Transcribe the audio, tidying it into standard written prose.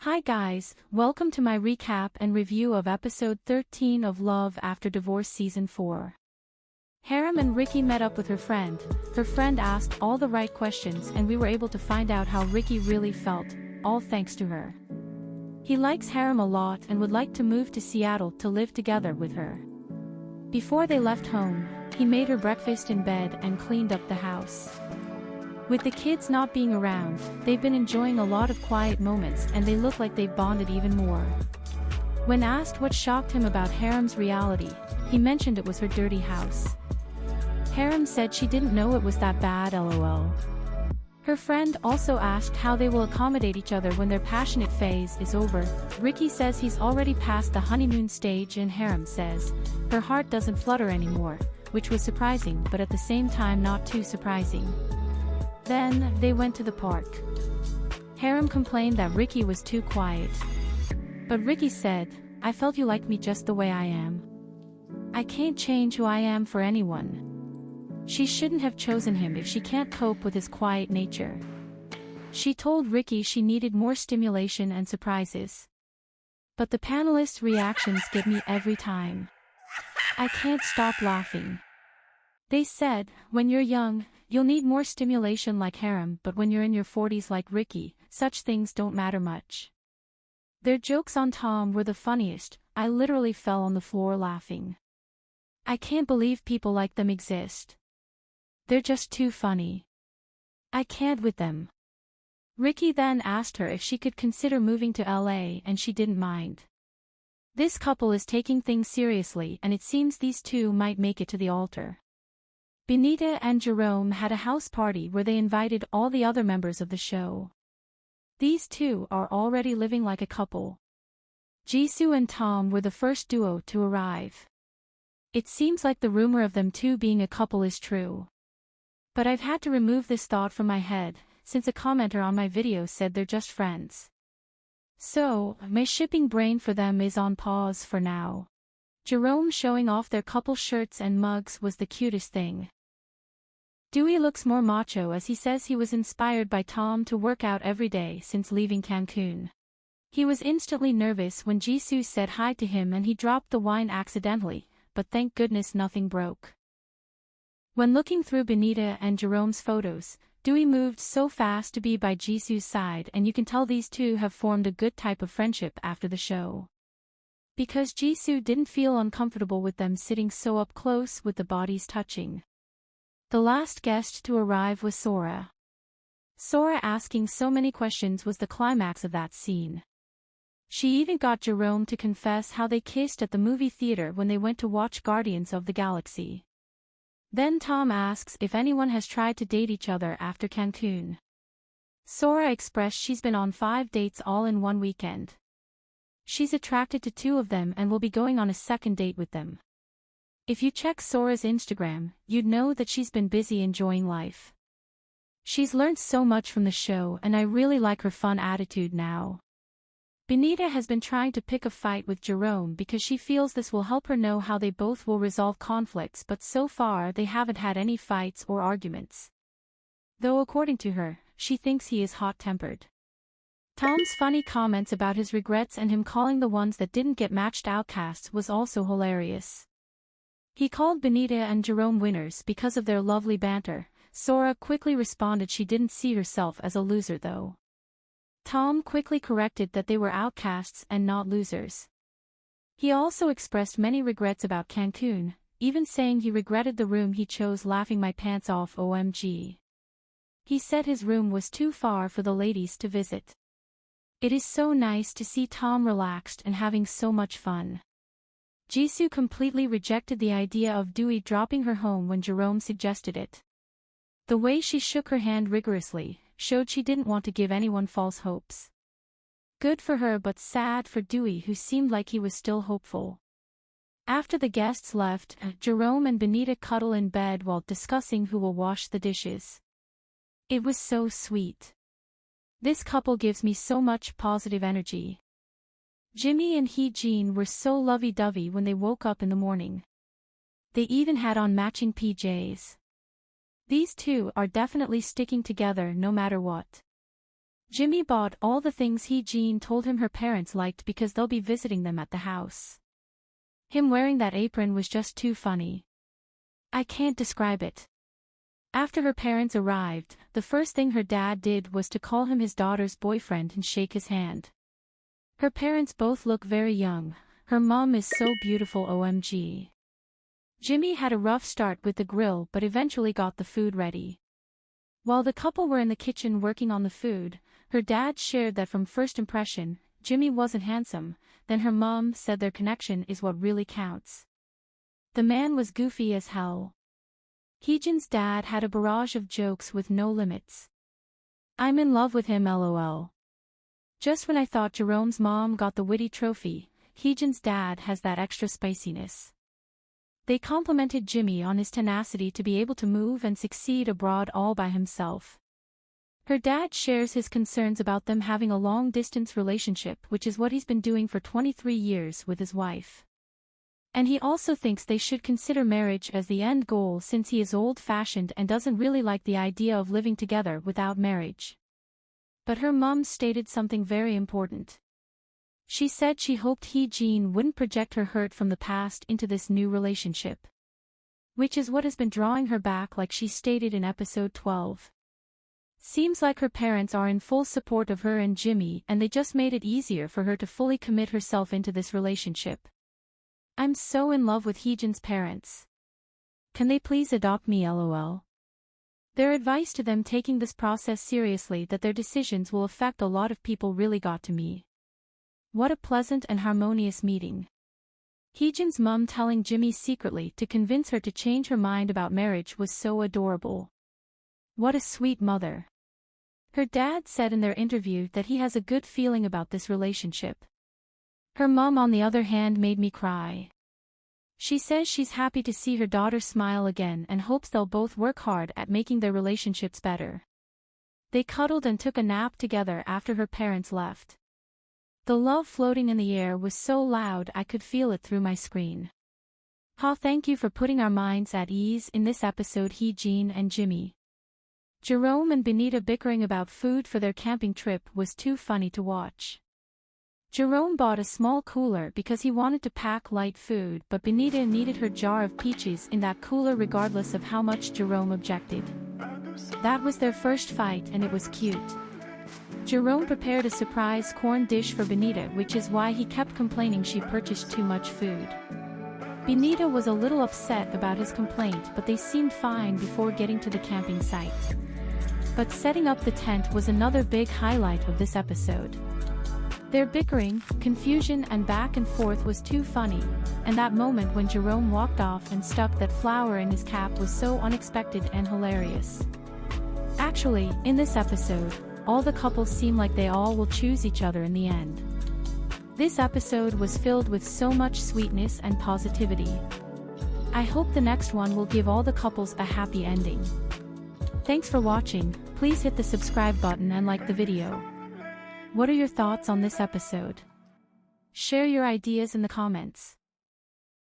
Hi guys, welcome to my recap and review of episode 13 of Love After Divorce Season 4. Harim and Ricky met up with her friend. Her friend asked all the right questions and we were able to find out how Ricky really felt, all thanks to her. He likes Harim a lot and would like to move to Seattle to live together with her. Before they left home, he made her breakfast in bed and cleaned up the house. With the kids not being around, they've been enjoying a lot of quiet moments and they look like they've bonded even more. When asked what shocked him about Harim's reality, he mentioned it was her dirty house. Harim said she didn't know it was that bad, lol. Her friend also asked how they will accommodate each other when their passionate phase is over. Ricky says he's already past the honeymoon stage and Harim says her heart doesn't flutter anymore, which was surprising but at the same time not too surprising. Then, they went to the park. Harim complained that Ricky was too quiet. But Ricky said, "I felt you liked me just the way I am. I can't change who I am for anyone. She shouldn't have chosen him if she can't cope with his quiet nature." She told Ricky she needed more stimulation and surprises. But the panelists' reactions get me every time. I can't stop laughing. They said, when you're young, you'll need more stimulation like Harim, but when you're in your 40s like Ricky, such things don't matter much. Their jokes on Tom were the funniest. I literally fell on the floor laughing. I can't believe people like them exist. They're just too funny. I can't with them. Ricky then asked her if she could consider moving to LA and she didn't mind. This couple is taking things seriously and it seems these two might make it to the altar. Benita and Jerome had a house party where they invited all the other members of the show. These two are already living like a couple. Jisoo and Tom were the first duo to arrive. It seems like the rumor of them two being a couple is true. But I've had to remove this thought from my head, since a commenter on my video said they're just friends. So, my shipping brain for them is on pause for now. Jerome showing off their couple shirts and mugs was the cutest thing. Dewey looks more macho as he says he was inspired by Tom to work out every day since leaving Cancun. He was instantly nervous when Jisoo said hi to him and he dropped the wine accidentally, but thank goodness nothing broke. When looking through Benita and Jerome's photos, Dewey moved so fast to be by Jisoo's side and you can tell these two have formed a good type of friendship after the show. Because Jisoo didn't feel uncomfortable with them sitting so up close with the bodies touching. The last guest to arrive was Sora. Sora asking so many questions was the climax of that scene. She even got Jerome to confess how they kissed at the movie theater when they went to watch Guardians of the Galaxy. Then Tom asks if anyone has tried to date each other after Cancun. Sora expressed she's been on 5 dates all in one weekend. She's attracted to 2 of them and will be going on a second date with them. If you check Sora's Instagram, you'd know that she's been busy enjoying life. She's learned so much from the show and I really like her fun attitude now. Benita has been trying to pick a fight with Jerome because she feels this will help her know how they both will resolve conflicts, but so far they haven't had any fights or arguments. Though according to her, she thinks he is hot-tempered. Tom's funny comments about his regrets and him calling the ones that didn't get matched outcasts was also hilarious. He called Benita and Jerome winners because of their lovely banter. Sora quickly responded she didn't see herself as a loser though. Tom quickly corrected that they were outcasts and not losers. He also expressed many regrets about Cancun, even saying he regretted the room he chose, laughing my pants off OMG. He said his room was too far for the ladies to visit. It is so nice to see Tom relaxed and having so much fun. Jisoo completely rejected the idea of Dewey dropping her home when Jerome suggested it. The way she shook her hand rigorously showed she didn't want to give anyone false hopes. Good for her but sad for Dewey who seemed like he was still hopeful. After the guests left, Jerome and Benita cuddle in bed while discussing who will wash the dishes. It was so sweet. This couple gives me so much positive energy. Jimi and Heejin were so lovey-dovey when they woke up in the morning. They even had on matching PJs. These two are definitely sticking together no matter what. Jimi bought all the things Heejin told him her parents liked because they'll be visiting them at the house. Him wearing that apron was just too funny. I can't describe it. After her parents arrived, the first thing her dad did was to call him his daughter's boyfriend and shake his hand. Her parents both look very young. Her mom is so beautiful, OMG. Jimi had a rough start with the grill but eventually got the food ready. While the couple were in the kitchen working on the food, her dad shared that from first impression, Jimi wasn't handsome, then her mom said their connection is what really counts. The man was goofy as hell. Heejin's dad had a barrage of jokes with no limits. I'm in love with him, LOL. Just when I thought Jerome's mom got the witty trophy, Heejin's dad has that extra spiciness. They complimented Jimi on his tenacity to be able to move and succeed abroad all by himself. Her dad shares his concerns about them having a long-distance relationship, which is what he's been doing for 23 years with his wife. And he also thinks they should consider marriage as the end goal since he is old-fashioned and doesn't really like the idea of living together without marriage. But her mom stated something very important. She said she hoped Heejin wouldn't project her hurt from the past into this new relationship. Which is what has been drawing her back, like she stated in episode 12. Seems like her parents are in full support of her and Jimi and they just made it easier for her to fully commit herself into this relationship. I'm so in love with Heejin's parents. Can they please adopt me, LOL? Their advice to them taking this process seriously, that their decisions will affect a lot of people, really got to me. What a pleasant and harmonious meeting. Heejin's mum telling Jimi secretly to convince her to change her mind about marriage was so adorable. What a sweet mother. Her dad said in their interview that he has a good feeling about this relationship. Her mum, on the other hand, made me cry. She says she's happy to see her daughter smile again and hopes they'll both work hard at making their relationships better. They cuddled and took a nap together after her parents left. The love floating in the air was so loud I could feel it through my screen. Thank you for putting our minds at ease in this episode, Heejin and Jimi. Jerome and Benita bickering about food for their camping trip was too funny to watch. Jerome bought a small cooler because he wanted to pack light food, but Benita needed her jar of peaches in that cooler regardless of how much Jerome objected. That was their first fight and it was cute. Jerome prepared a surprise corn dish for Benita, which is why he kept complaining she purchased too much food. Benita was a little upset about his complaint, but they seemed fine before getting to the camping site. But setting up the tent was another big highlight of this episode. Their bickering, confusion and back and forth was too funny, and that moment when Jerome walked off and stuck that flower in his cap was so unexpected and hilarious. Actually, in this episode, all the couples seem like they all will choose each other in the end. This episode was filled with so much sweetness and positivity. I hope the next one will give all the couples a happy ending. Thanks for watching. Please hit the subscribe button and like the video. What are your thoughts on this episode? Share your ideas in the comments.